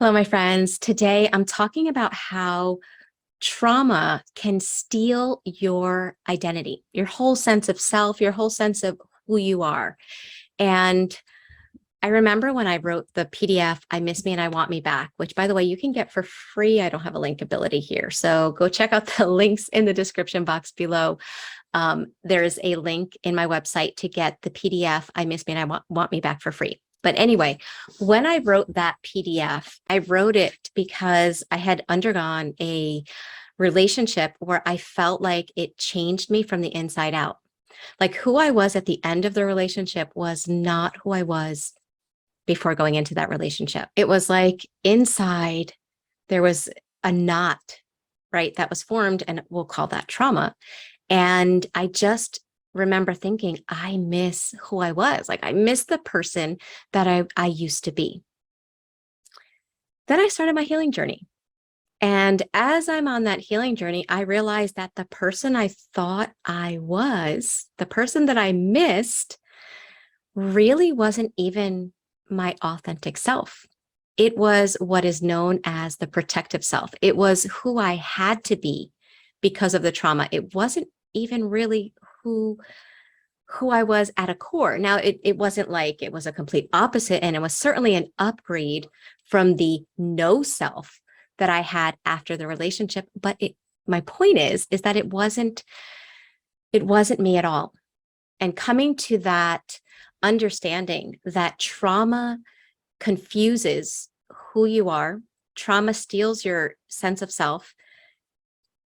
Hello, my friends. Today I'm talking about how trauma can steal your identity, your whole sense of self, your whole sense of who you are. And I remember when I wrote the PDF, I Miss Me and I Want Me Back, which, by the way, you can get for free. I don't have a link ability here. So go check out the links in the description box below. There's a link in my website to get the PDF, I Miss Me and I Want Me Back for free. But anyway, when I wrote that PDF, I wrote it because I had undergone a relationship where I felt like it changed me from the inside out. Like who I was at the end of the relationship was not who I was before going into that relationship. It was like inside there was a knot, right, that was formed, and we'll call that trauma. And I just remember thinking, I miss who I was. Like I miss the person that I used to be. Then I started my healing journey. And as I'm on that healing journey, I realized that the person I thought I was, the person that I missed, really wasn't even my authentic self. It was what is known as the protective self. It was who I had to be because of the trauma. It wasn't even really who I was at a core. Now, it wasn't like it was a complete opposite, and it was certainly an upgrade from the no self that I had after the relationship. But my point is that it wasn't me at all. And coming to that understanding that trauma confuses who you are, trauma steals your sense of self,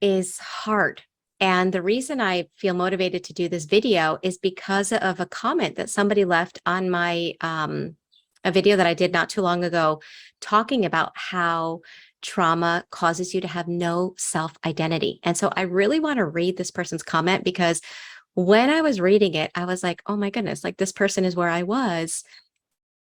is hard. And the reason I feel motivated to do this video is because of a comment that somebody left on my a video that I did not too long ago, talking about how trauma causes you to have no self-identity. And so I really want to read this person's comment, because when I was reading it, I was like, oh my goodness, like this person is where I was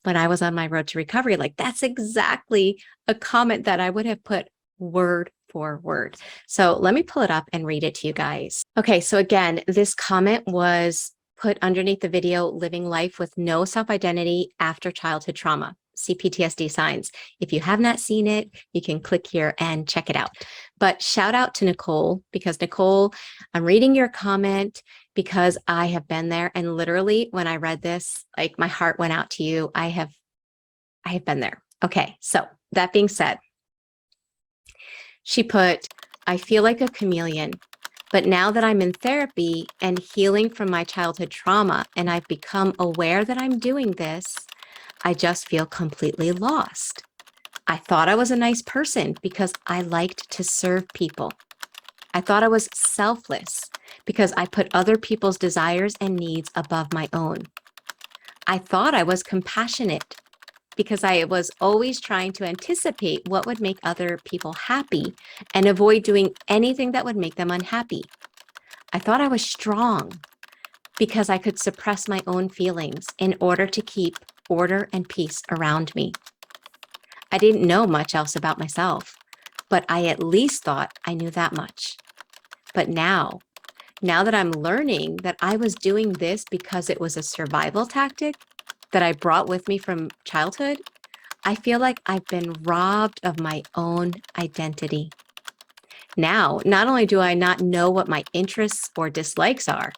when I was on my road to recovery. Like that's exactly a comment that I would have put word for word. So let me pull it up and read it to you guys. Okay, so again, this comment was put underneath the video, Living Life with No Self-Identity After Childhood Trauma, Cptsd Signs. If you have not seen it, you can click here and check it out. But shout out to Nicole, because Nicole, I'm reading your comment because I have been there. And literally when I read this, like my heart went out to you. I have been there. Okay, so that being said, she put, I feel like a chameleon, but now that I'm in therapy and healing from my childhood trauma, and I've become aware that I'm doing this, I just feel completely lost. I thought I was a nice person because I liked to serve people. I thought I was selfless because I put other people's desires and needs above my own. I thought I was compassionate because I was always trying to anticipate what would make other people happy and avoid doing anything that would make them unhappy. I thought I was strong because I could suppress my own feelings in order to keep order and peace around me. I didn't know much else about myself, but I at least thought I knew that much. But now that I'm learning that I was doing this because it was a survival tactic that I brought with me from childhood, I feel like I've been robbed of my own identity. Now, not only do I not know what my interests or dislikes are,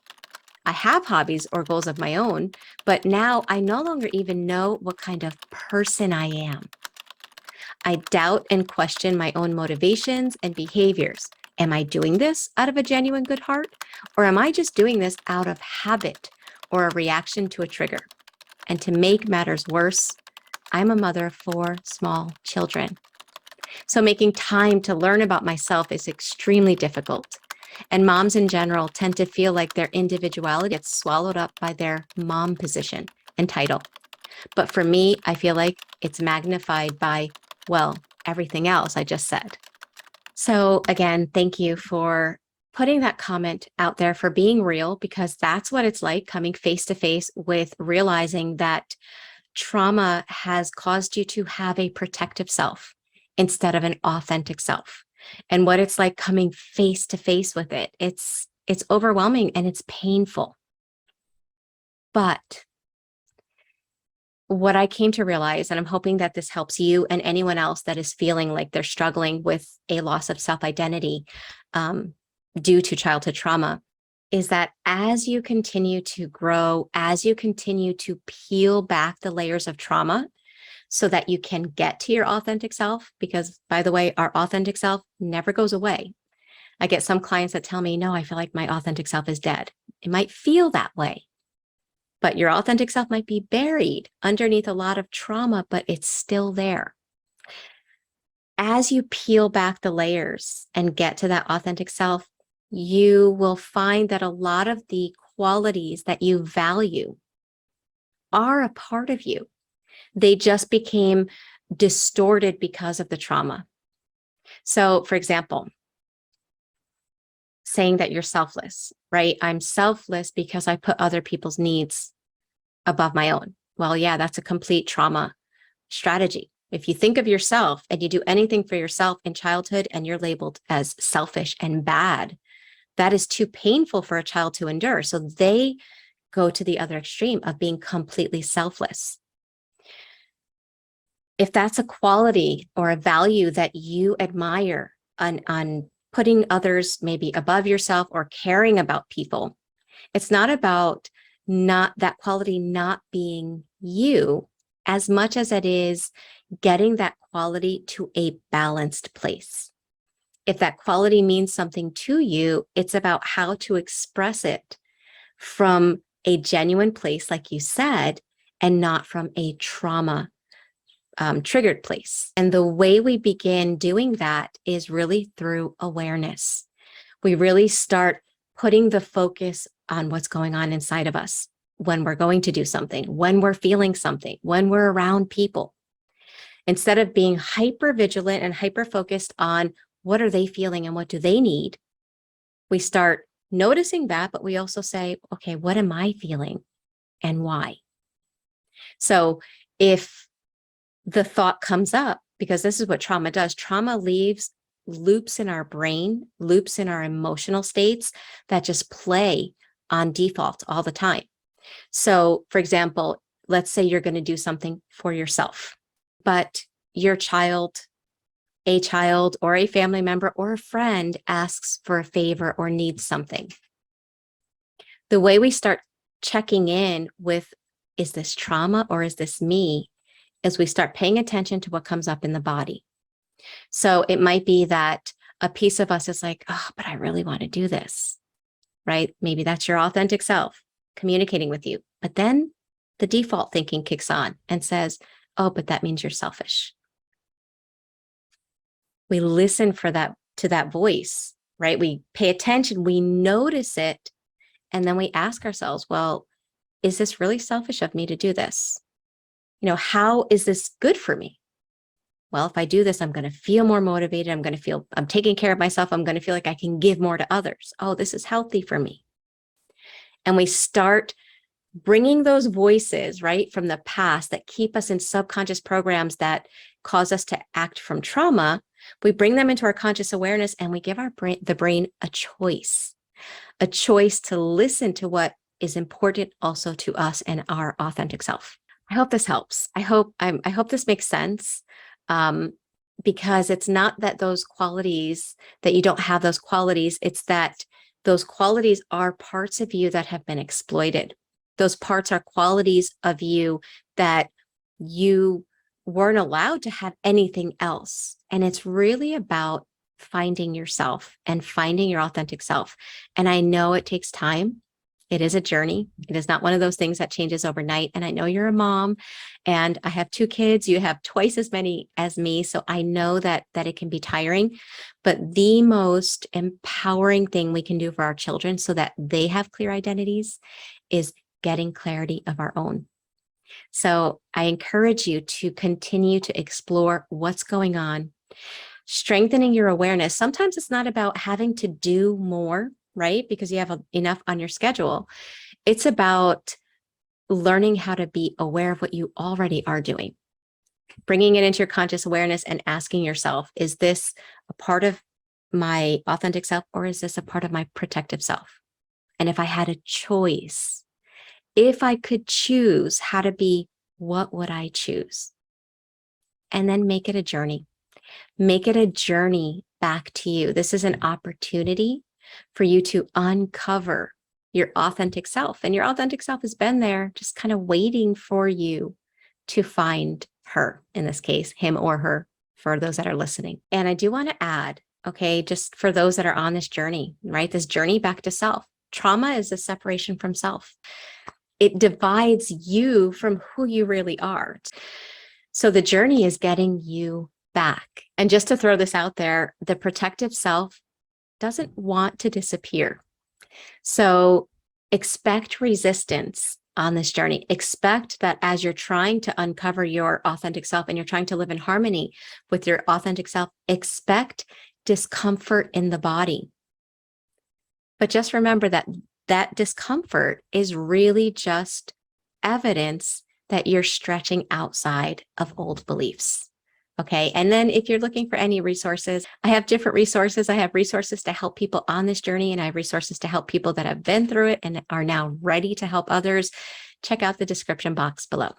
I have hobbies or goals of my own, but now I no longer even know what kind of person I am. I doubt and question my own motivations and behaviors. Am I doing this out of a genuine good heart? Or am I just doing this out of habit or a reaction to a trigger? And to make matters worse, I'm a mother of 4 small children. So making time to learn about myself is extremely difficult. And moms in general tend to feel like their individuality gets swallowed up by their mom position and title. But for me, I feel like it's magnified by, well, everything else I just said. So again, thank you for putting that comment out there, for being real, because that's what it's like coming face to face with realizing that trauma has caused you to have a protective self instead of an authentic self. And what it's like coming face to face with it. It's overwhelming and it's painful. But what I came to realize, and I'm hoping that this helps you and anyone else that is feeling like they're struggling with a loss of self-identity due to childhood trauma, is that as you continue to grow, as you continue to peel back the layers of trauma so that you can get to your authentic self, because by the way, our authentic self never goes away. I get some clients that tell me, no, I feel like my authentic self is dead. It might feel that way, but your authentic self might be buried underneath a lot of trauma, but it's still there. As you peel back the layers and get to that authentic self, you will find that a lot of the qualities that you value are a part of you. They just became distorted because of the trauma. So, for example, saying that you're selfless, right? I'm selfless because I put other people's needs above my own. Well, yeah, that's a complete trauma strategy. If you think of yourself and you do anything for yourself in childhood and you're labeled as selfish and bad, that is too painful for a child to endure. So they go to the other extreme of being completely selfless. If that's a quality or a value that you admire on putting others maybe above yourself or caring about people, it's not about not that quality not being you as much as it is getting that quality to a balanced place. If that quality means something to you, it's about how to express it from a genuine place, like you said, and not from a trauma triggered place. And the way we begin doing that is really through awareness. We really start putting the focus on what's going on inside of us when we're going to do something, when we're feeling something, when we're around people. Instead of being hyper vigilant and hyper focused on what are they feeling and what do they need, we start noticing that, but we also say, okay, what am I feeling and why? So if the thought comes up, because this is what trauma does, trauma leaves loops in our brain, loops in our emotional states that just play on default all the time. So for example, let's say you're going to do something for yourself, but your child, a child or a family member or a friend asks for a favor or needs something. The way we start checking in with, is this trauma or is this me, is we start paying attention to what comes up in the body. So it might be that a piece of us is like, oh, but I really want to do this, right? Maybe that's your authentic self communicating with you. But then the default thinking kicks on and says, oh, but that means you're selfish. We listen for that, to that voice, right? We pay attention, we notice it, and then we ask ourselves, well, is this really selfish of me to do this? You know, how is this good for me? Well, if I do this, I'm going to feel more motivated. I'm going to feel I'm taking care of myself. I'm going to feel like I can give more to others. Oh, this is healthy for me. And we start bringing those voices, right, from the past that keep us in subconscious programs that cause us to act from trauma. We bring them into our conscious awareness and we give our brain, the brain, a choice to listen to what is important also to us and our authentic self. I hope this helps. I hope this makes sense, because it's not that those qualities, that you don't have those qualities. It's that those qualities are parts of you that have been exploited. Those parts are qualities of you that you weren't allowed to have anything else. And it's really about finding yourself and finding your authentic self. And I know it takes time. It is a journey. It is not one of those things that changes overnight. And I know you're a mom and I have 2 kids. You have twice as many as me. So I know that it can be tiring, but the most empowering thing we can do for our children so that they have clear identities is getting clarity of our own. So I encourage you to continue to explore what's going on, strengthening your awareness. Sometimes it's not about having to do more, right? Because you have enough on your schedule. It's about learning how to be aware of what you already are doing, bringing it into your conscious awareness and asking yourself, is this a part of my authentic self or is this a part of my protective self? And if I had a choice, if I could choose how to be what would I choose? And then make it a journey. Make it a journey back to you. This is an opportunity for you to uncover your authentic self. And your authentic self has been there, just kind of waiting for you to find her, in this case, him or her, for those that are listening. And I do want to add, okay, just for those that are on this journey, right? This journey back to self. Trauma is a separation from self. It divides you from who you really are. So the journey is getting you back. And just to throw this out there, the protective self doesn't want to disappear. So expect resistance on this journey. Expect that as you're trying to uncover your authentic self and you're trying to live in harmony with your authentic self, expect discomfort in the body. But just remember that that discomfort is really just evidence that you're stretching outside of old beliefs. Okay. And then if you're looking for any resources, I have different resources. I have resources to help people on this journey, and I have resources to help people that have been through it and are now ready to help others. Check out the description box below.